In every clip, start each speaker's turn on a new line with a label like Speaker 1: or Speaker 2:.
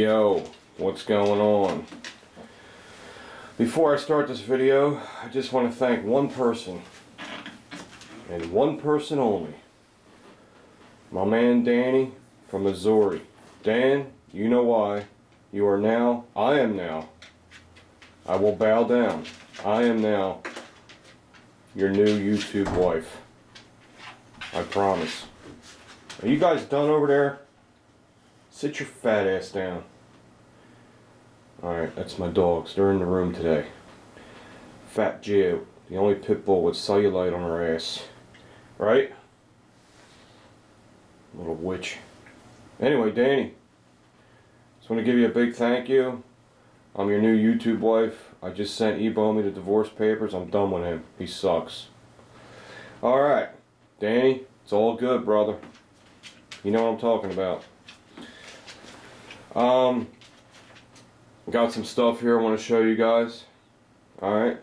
Speaker 1: Yo, what's going on? Before I start this video, I just want to thank one person, and one person only. My man Danny from Missouri. Dan, you know why. You are now, I am now. I will bow down. I am now your new YouTube wife. I promise. Are you guys done over there? Sit your fat ass down. Alright, that's my dogs. They're in the room today. Fat Jill, the only pit bull with cellulite on her ass. Right? Little witch. Anyway, Danny, just want to give you a big thank you. I'm your new YouTube wife. I just sent Ebomi the divorce papers. I'm done with him. He sucks. Alright, Danny, it's all good, brother. You know what I'm talking about. Got some stuff here I want to show you guys. Alright.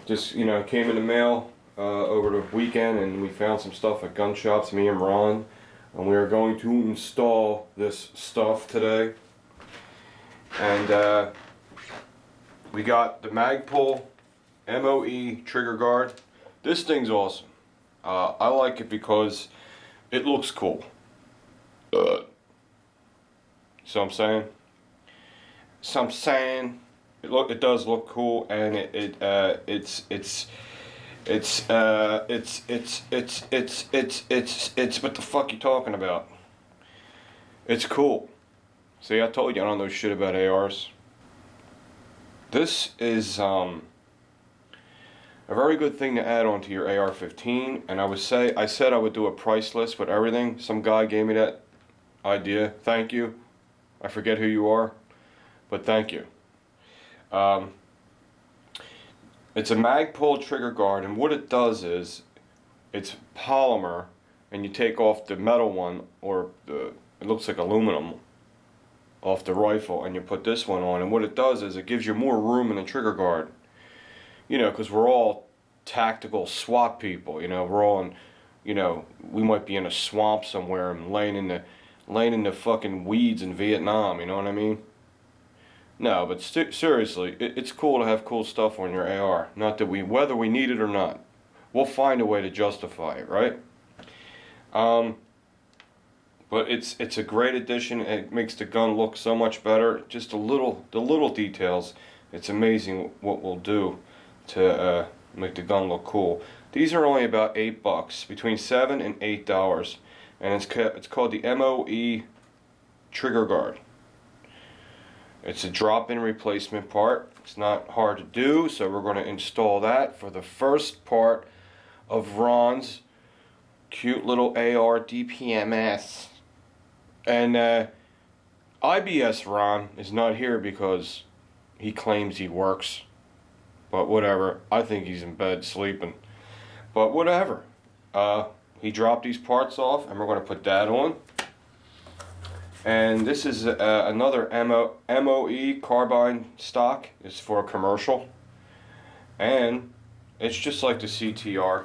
Speaker 1: Just, came in the mail over the weekend, and we found some stuff at gun shops, me and Ron. And we are going to install this stuff today. And we got the Magpul MOE trigger guard. This thing's awesome. I like it because it looks cool. So I'm saying, it does look cool, and it's what the fuck you talking about? It's cool. See, I told you I don't know shit about ARs. This is a very good thing to add on to your AR-15, and I said I would do a price list with everything. Some guy gave me that idea. Thank you. I forget who you are, but thank you. It's a Magpul trigger guard, and what it does is it's polymer, and you take off the metal one, or it looks like aluminum, off the rifle, and you put this one on, and what it does is it gives you more room in the trigger guard. Because we're all tactical SWAT people. We're all in, we might be in a swamp somewhere and laying in the fucking weeds in Vietnam, you know what I mean? No, but seriously, it's cool to have cool stuff on your AR. Not that whether we need it or not, we'll find a way to justify it, right? But it's a great addition. It makes the gun look so much better. Just the little details. It's amazing what we'll do to make the gun look cool. These are only about $8, between $7 and $8, and it's called the MOE trigger guard. It's a drop-in replacement part. It's not hard to do, so we're going to install that for the first part of Ron's cute little AR DPMS. And IBS Ron is not here because he claims he works. But whatever. I think he's in bed sleeping. But whatever. He dropped these parts off, and we're going to put that on. And this is another MOE carbine stock. It's for a commercial. And it's just like the CTR.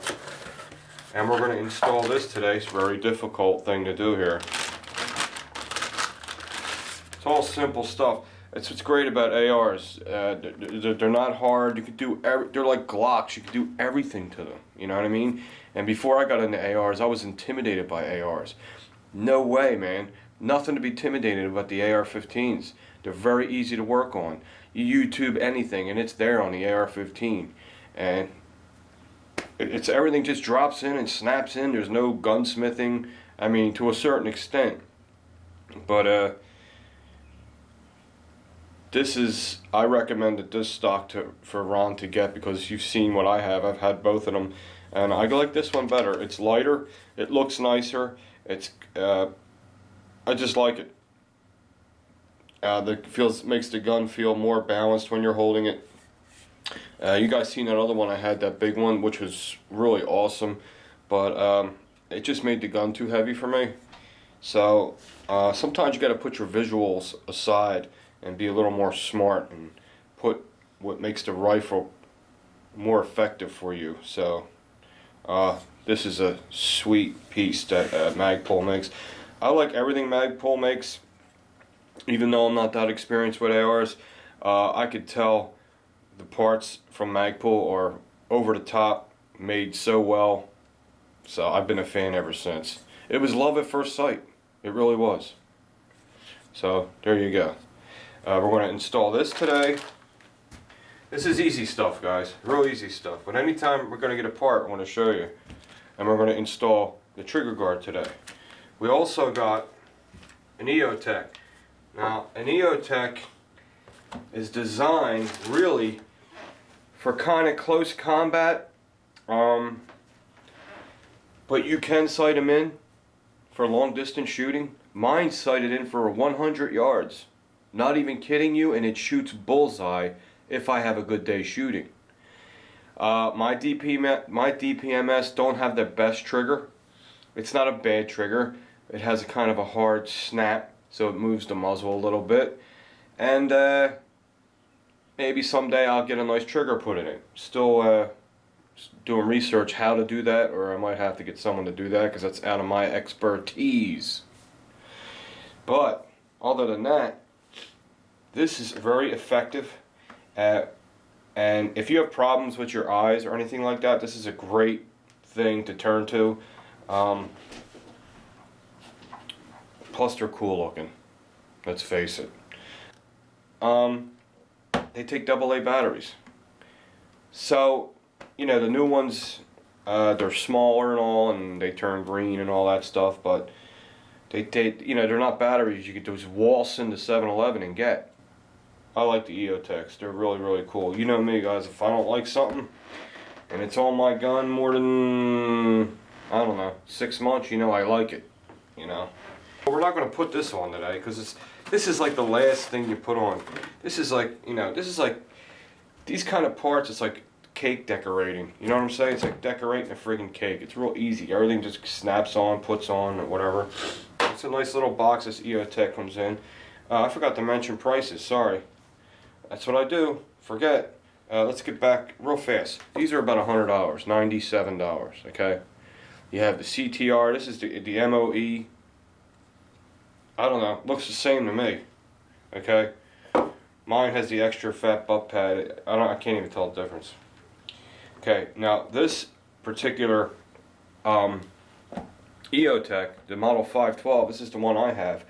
Speaker 1: And we're going to install this today. It's a very difficult thing to do here. It's all simple stuff. It's what's great about ARs. They're not hard. You can do they're like Glocks. You can do everything to them. You know what I mean? And before I got into ARs, I was intimidated by ARs. No way, man. Nothing to be intimidated about the AR-15s. They're very easy to work on. You YouTube anything, and it's there on the AR-15. And it's everything just drops in and snaps in. There's no gunsmithing. I mean, to a certain extent. But I recommended this stock for Ron to get, because you've seen what I have. I've had both of them, and I like this one better. It's lighter, it looks nicer, I just like it. Makes the gun feel more balanced when you're holding it. You guys seen that other one I had, that big one, which was really awesome, but it just made the gun too heavy for me. So sometimes you got to put your visuals aside and be a little more smart and put what makes the rifle more effective for you. So this is a sweet piece that Magpul makes. I like everything Magpul makes. Even though I'm not that experienced with ARs, I could tell the parts from Magpul are over the top, made so well. So I've been a fan ever since. It was love at first sight. It really was. So there you go. We're going to install this today. This is easy stuff, guys. Real easy stuff. But anytime we're going to get a part, I want to show you. And we're going to install the trigger guard today. We also got an EOTech. Now, an EOTech is designed really for kind of close combat. But you can sight them in for long distance shooting. Mine's sighted in for 100 yards. Not even kidding you, and it shoots bullseye if I have a good day shooting. My DPMS don't have the best trigger. It's not a bad trigger. It has a kind of a hard snap, so it moves the muzzle a little bit. And maybe someday I'll get a nice trigger put in it. Still doing research how to do that, or I might have to get someone to do that because that's out of my expertise. But other than that, this is very effective. And if you have problems with your eyes or anything like that, this is a great thing to turn to. Plus they're cool looking, let's face it. They take AA batteries. So, you know, the new ones, they're smaller and all, and they turn green and all that stuff, but you know, they're not batteries you could just waltz into 7-Eleven and get. I like the EOTechs. They're really, really cool. You know me, guys. If I don't like something and it's on my gun more than, I don't know, 6 months, you know I like it. You know. But we're not going to put this on today because this is like the last thing you put on. This is like, you know, this is like, these kind of parts, it's like cake decorating. You know what I'm saying? It's like decorating a friggin' cake. It's real easy. Everything just snaps on, puts on, or whatever. It's a nice little box this EOTech comes in. I forgot to mention prices. Sorry. That's what I do. Forget. Let's get back real fast. These are about $100, $97. Okay. You have the CTR. This is the MOE. I don't know. Looks the same to me. Okay. Mine has the extra fat butt pad. I can't even tell the difference. Okay. Now this particular EOTech, the Model 512. This is the one I have.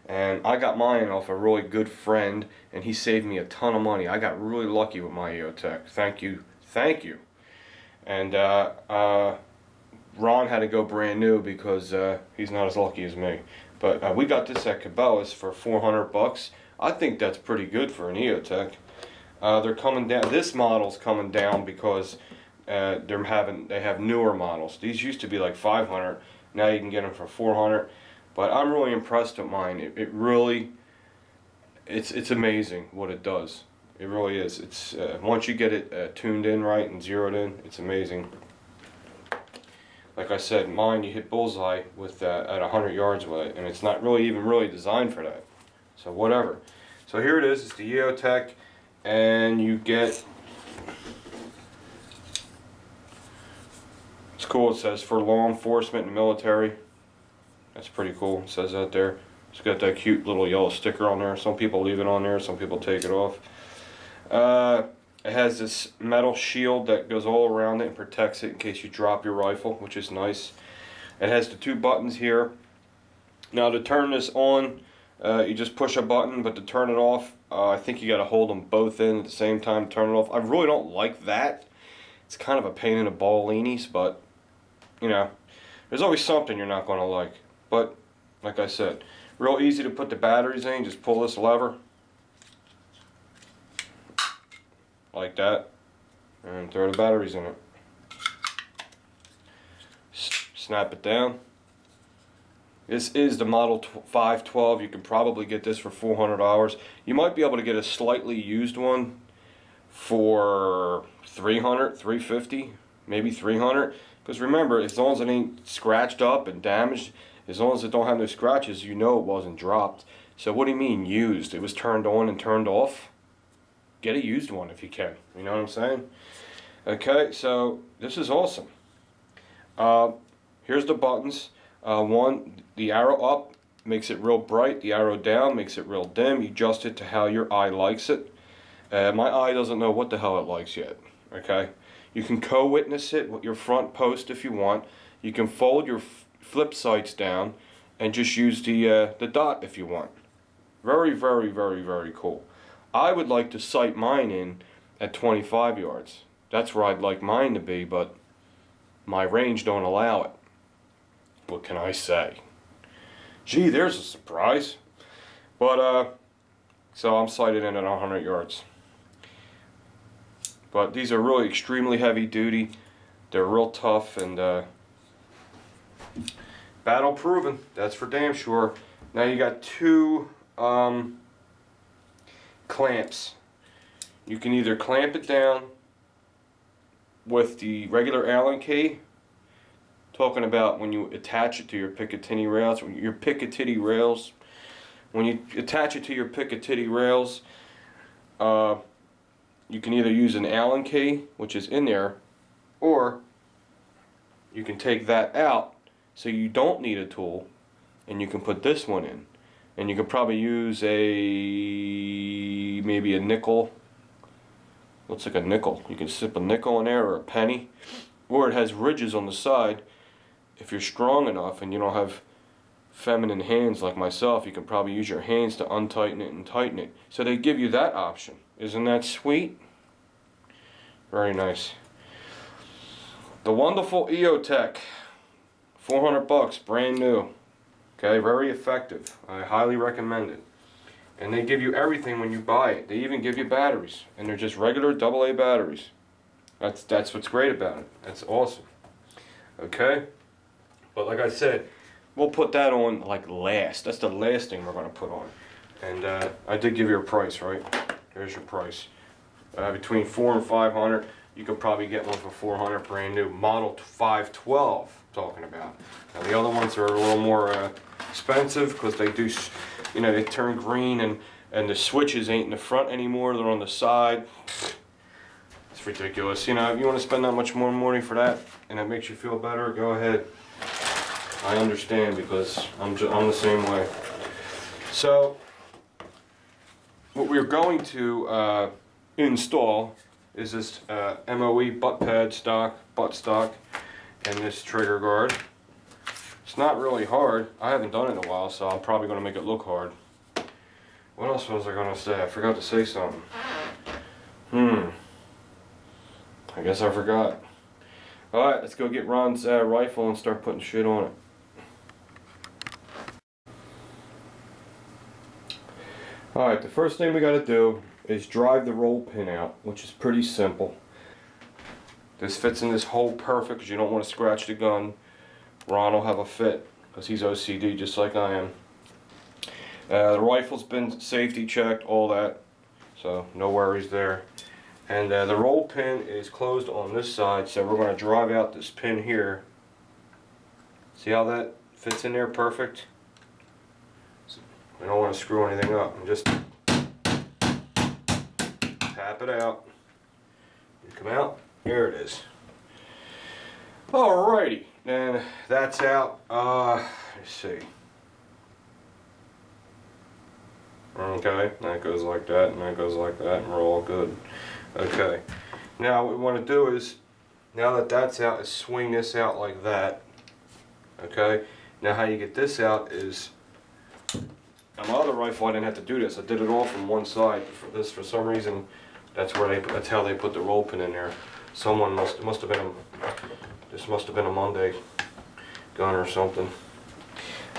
Speaker 1: And I got mine off a really good friend, and he saved me a ton of money. I got really lucky with my EOTech. Thank you. Thank you. And Ron had to go brand new because he's not as lucky as me. But we got this at Cabela's for $400. I think that's pretty good for an EOTech. They're coming down. This model's coming down because they have newer models. These used to be like $500. Now you can get them for $400. But I'm really impressed with mine. It really, it's amazing what it does. It really is. It's once you get it tuned in right and zeroed in, it's amazing. Like I said, mine you hit bullseye with at 100 yards with it, and it's not really even really designed for that. So whatever. So here it is. It's the EOTech, and you get. It's cool. It says for law enforcement and military. That's pretty cool. It says that there. It's got that cute little yellow sticker on there. Some people leave it on there. Some people take it off. It has this metal shield that goes all around it and protects it in case you drop your rifle, which is nice. It has the 2 buttons here. Now to turn this on, you just push a button, but to turn it off, I think you got to hold them both in at the same time to turn it off. I really don't like that. It's kind of a pain in the ball-leanies, but you know, there's always something you're not going to like. But, like I said, real easy to put the batteries in. Just pull this lever. Like that. And throw the batteries in it. Snap it down. This is the Model 512. You can probably get this for $400. You might be able to get a slightly used one for $300, $350, maybe $300. Because remember, as long as it ain't scratched up and damaged, as long as it don't have no scratches, you know it wasn't dropped. So what do you mean used? It was turned on and turned off? Get a used one if you can. You know what I'm saying? Okay, so this is awesome. Here's the buttons. One, the arrow up makes it real bright. The arrow down makes it real dim. You adjust it to how your eye likes it. My eye doesn't know what the hell it likes yet. Okay, you can co-witness it with your front post if you want. You can fold your flip sights down and just use the dot if you want. Very, very, very, very cool. I would like to sight mine in at 25 yards. That's where I'd like mine to be, but my range don't allow it. What can I say? Gee, there's a surprise. But, so I'm sighted in at 100 yards. But these are really extremely heavy duty. They're real tough and battle proven. That's for damn sure. Now you got two clamps. You can either clamp it down with the regular Allen key, talking about when you attach it to your Picatinny rails, when you attach it to your Picatinny rails, you can either use an Allen key, which is in there, or you can take that out so you don't need a tool, and you can put this one in. And you could probably use maybe a nickel. Looks like a nickel. You can slip a nickel in there or a penny. Or it has ridges on the side. If you're strong enough and you don't have feminine hands like myself, you can probably use your hands to untighten it and tighten it. So they give you that option. Isn't that sweet? Very nice. The wonderful EOTech. $400, brand new. Okay, very effective. I highly recommend it. And they give you everything when you buy it. They even give you batteries, and they're just regular AA batteries. That's what's great about it. That's awesome. Okay, but like I said, we'll put that on like last. That's the last thing we're gonna put on. And I did give you a price, right? There's your price. Between $400 and $500. You could probably get one for $400, brand new, model 512. Talking about. Now the other ones are a little more expensive because they do, you know, they turn green and the switches ain't in the front anymore. They're on the side. It's ridiculous. You know, if you want to spend that much more money for that and that makes you feel better, go ahead. I understand because I'm the same way. So what we're going to install is this MOE butt pad stock, butt stock, and this trigger guard. It's not really hard. I haven't done it in a while, so I'm probably going to make it look hard. What else was I going to say? I forgot to say something. I guess I forgot. Alright, let's go get Ron's rifle and start putting shit on it. Alright, the first thing we got to do is drive the roll pin out, which is pretty simple. This fits in this hole perfect because you don't want to scratch the gun. Ron will have a fit because he's OCD just like I am. The rifle's been safety checked, all that, so no worries there. And the roll pin is closed on this side, so we're going to drive out this pin here. See how that fits in there perfect? We don't want to screw anything up. And just tap it out. You come out. Here it is. Alrighty, and that's out. Let's see. Okay, that goes like that, and that goes like that, and we're all good. Okay, now what we want to do is, now that that's out, is swing this out like that. Okay, now how you get this out is, on my other rifle I didn't have to do this. I did it all from one side. For this, for some reason, that's how they put the roll pin in there. Someone this must have been a Monday gun or something.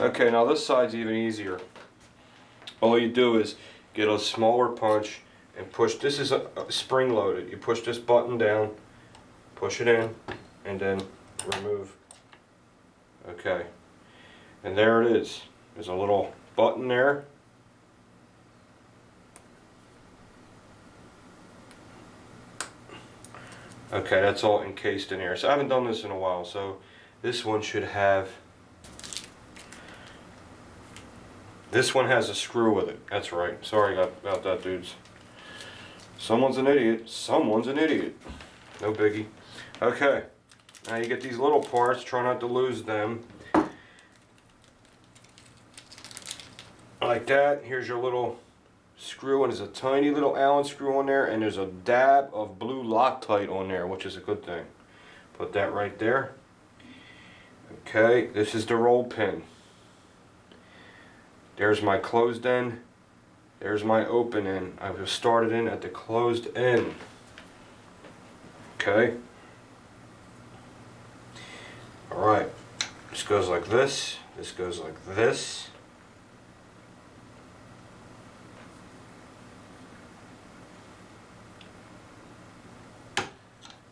Speaker 1: Okay, now this side's even easier. All you do is get a smaller punch and push. This is a spring loaded. You push this button down, push it in, and then remove. Okay, and there it is. There's a little button there. Okay, that's all encased in here. So I haven't done this in a while, so this one should have, this one has a screw with it. That's right. Sorry about that, dudes. Someone's an idiot. Someone's an idiot. No biggie. Okay, now you get these little parts. Try not to lose them. like that. Here's your little screw, and there's a tiny little Allen screw on there, and there's a dab of blue Loctite on there, which is a good thing. Put that right there. Okay, this is the roll pin. There's my closed end. There's my open end. I was started in at the closed end. Okay. Alright. This goes like this. This goes like this.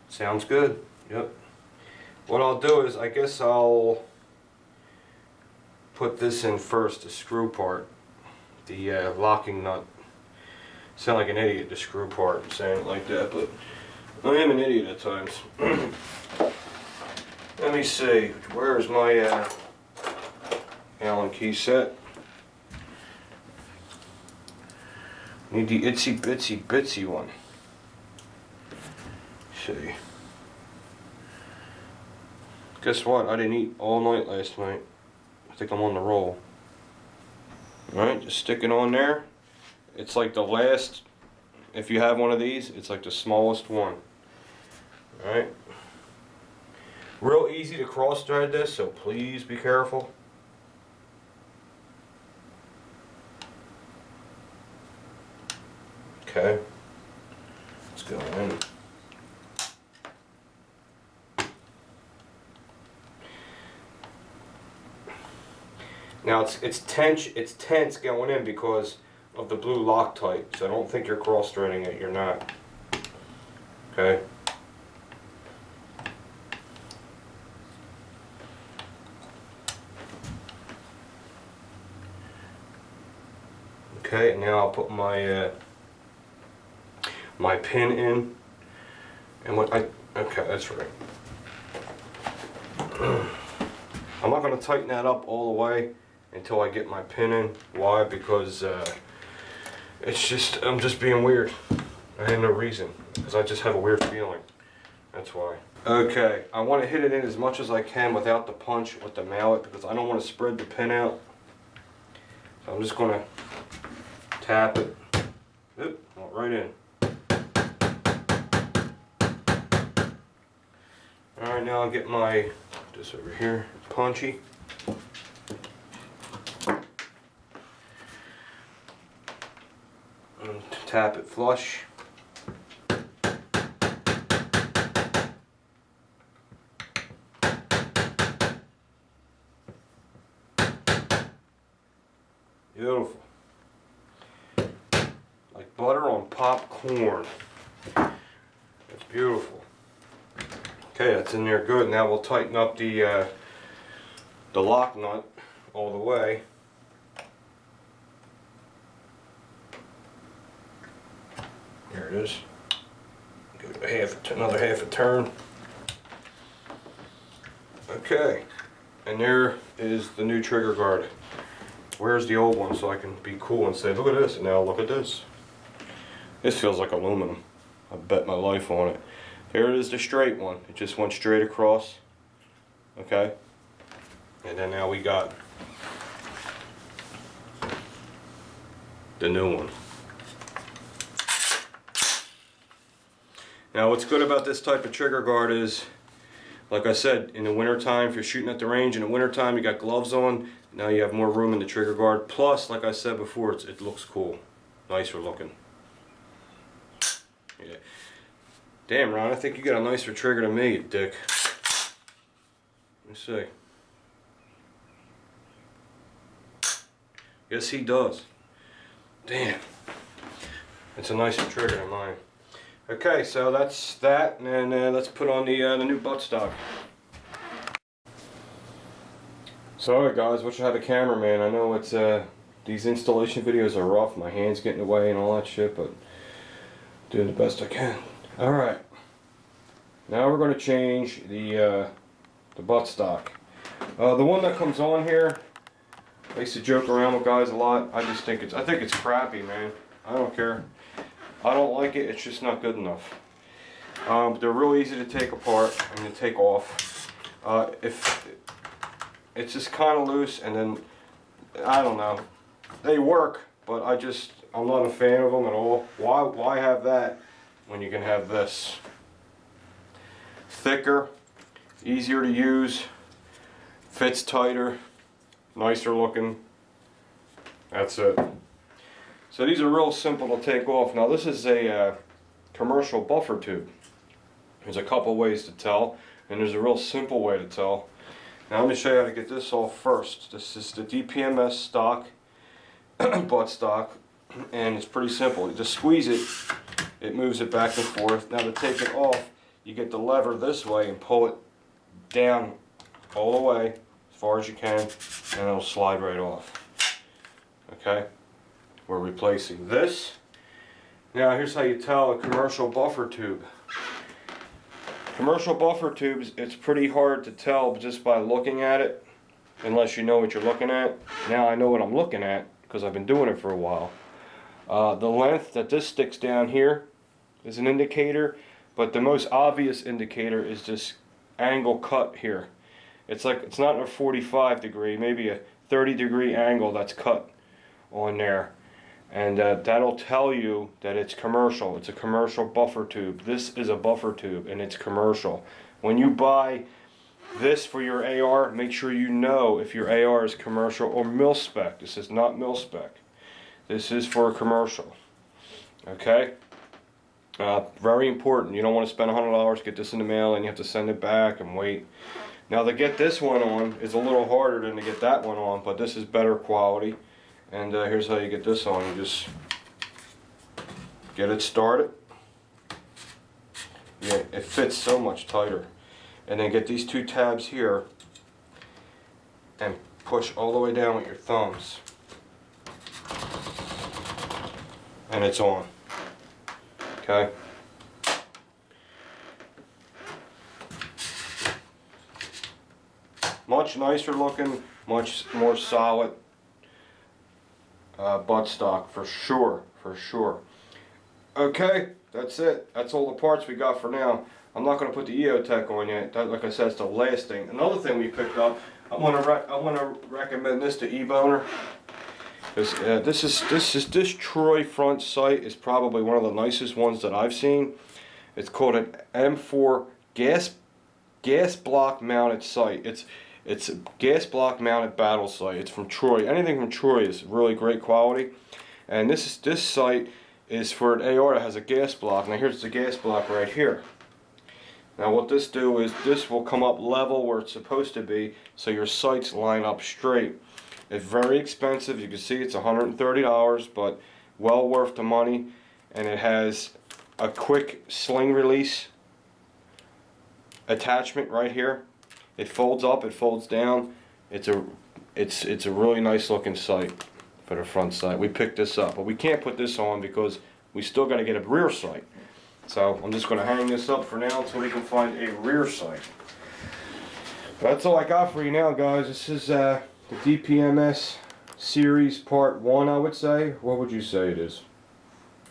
Speaker 1: Sounds good. Yep. What I'll do is, I guess I'll put this in first, the screw part. The locking nut. Sound like an idiot, the screw part, saying it like that, but I am an idiot at times. Let me see, where's my Allen key set? Need the itsy bitsy bitsy one. Let's see. Guess what? I didn't eat all night last night. I think I'm on the roll. Alright, just stick it on there. It's like the last, if you have one of these, it's like the smallest one. Alright. Real easy to cross thread this, so please be careful. Okay. Let's go in. Now it's tense going in because of the blue Loctite, so don't think you're cross threading it. You're not. Okay. Okay, now I'll put my my pin in, and okay, that's right. I'm not going to tighten that up all the way until I get my pin in. Why? Because it's just, I'm just being weird. I have no reason, because I just have a weird feeling. That's why. Okay, I want to hit it in as much as I can without the punch with the mallet, because I don't want to spread the pin out. So I'm just going to tap it. Oop, right in. Alright, now I'll get my, this over here, punchy. And tap it flush. Beautiful. Like butter on popcorn. It's beautiful. Okay, that's in there good. Now we'll tighten up the lock nut all the way. There it is. Give it another half a turn. Okay, and there is the new trigger guard. Where's the old one so I can be cool and say, look at this, and now look at this. This feels like aluminum. I bet my life on it. Here it is, the straight one. It just went straight across. Okay? And then now we got the new one. Now what's good about this type of trigger guard is, like I said, in the winter time, if you're shooting at the range in the winter time, you got gloves on, now you have more room in the trigger guard. Plus, like I said before, it looks cool. Nicer looking. Yeah. Damn, Ron, I think you got a nicer trigger than me, you dick. Let me see. Yes, he does. Damn. It's a nicer trigger than mine. Okay, so that's that, and then let's put on the new buttstock. So, alright guys, wish I had a cameraman. I know it's these installation videos are rough. My hands get in the way and all that shit, but doing the best I can. Alright, now we're going to change the buttstock. The one that comes on here, I used to joke around with guys a lot. I think it's crappy, man. I don't care. I don't like it. It's just not good enough. But they're real easy to take apart and to take off. If it's just kind of loose, and then I don't know. they work, but I'm not a fan of them at all. Why have that when you can have this? Thicker, easier to use, fits tighter, nicer looking. That's it. So these are real simple to take off. Now this is a commercial buffer tube. There's a couple ways to tell, and there's a real simple way to tell. Now let me show you how to get this off first. This is the DPMS stock, butt stock, and it's pretty simple. You just squeeze it, it moves it back and forth. Now to take it off, you get the lever this way and pull it down all the way as far as you can, and it'll slide right off. Okay, we're replacing this. Now here's how you tell a commercial buffer tube. Commercial buffer tubes, it's pretty hard to tell just by looking at it, unless you know what you're looking at. Now I know what I'm looking at because I've been doing it for a while. The length that this sticks down here is an indicator, but the most obvious indicator is this angle cut here. It's not a 45 degree, maybe a 30 degree angle that's cut on there. And that'll tell you that it's commercial. It's a commercial buffer tube. This is a buffer tube and it's commercial. When you buy this for your AR, make sure you know if your AR is commercial or mil-spec. This is not mil-spec. This is for a commercial. Okay? Very important. You don't want to spend $100 to get this in the mail and you have to send it back and wait. Now to get this one on is a little harder than to get that one on, but this is better quality. And here's how you get this on. You just get it started. Yeah, it fits so much tighter. And then get these two tabs here and push all the way down with your thumbs. And it's on. Okay? Much nicer looking, much more solid. Butt stock for sure, for sure. Okay, that's it. That's all the parts we got for now. I'm not going to put the EOTech on yet. That, like I said, it's the last thing. Another thing we picked up, I want to recommend this to eBoner. This Troy front sight is probably one of the nicest ones that I've seen. It's called an M4 gas block mounted sight. It's a gas block mounted battle sight. It's from Troy. Anything from Troy is really great quality. And this sight is for an AR that has a gas block. Now here's the gas block right here. Now what this do is this will come up level where it's supposed to be, so your sights line up straight. It's very expensive. You can see it's $130, but well worth the money. And it has a quick sling release attachment right here. It folds up, it folds down. It's a really nice looking sight for the front sight. We picked this up, but we can't put this on because we still got to get a rear sight. So I'm just going to hang this up for now until we can find a rear sight. That's all I got for you now, guys. This is the DPMS series part 1, I would say. What would you say it is?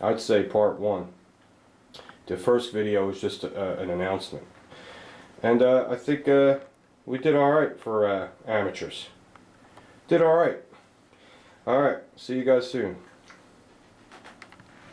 Speaker 1: I'd say part 1. The first video was just an announcement. And I think we did alright for amateurs. Did alright. Alright, see you guys soon.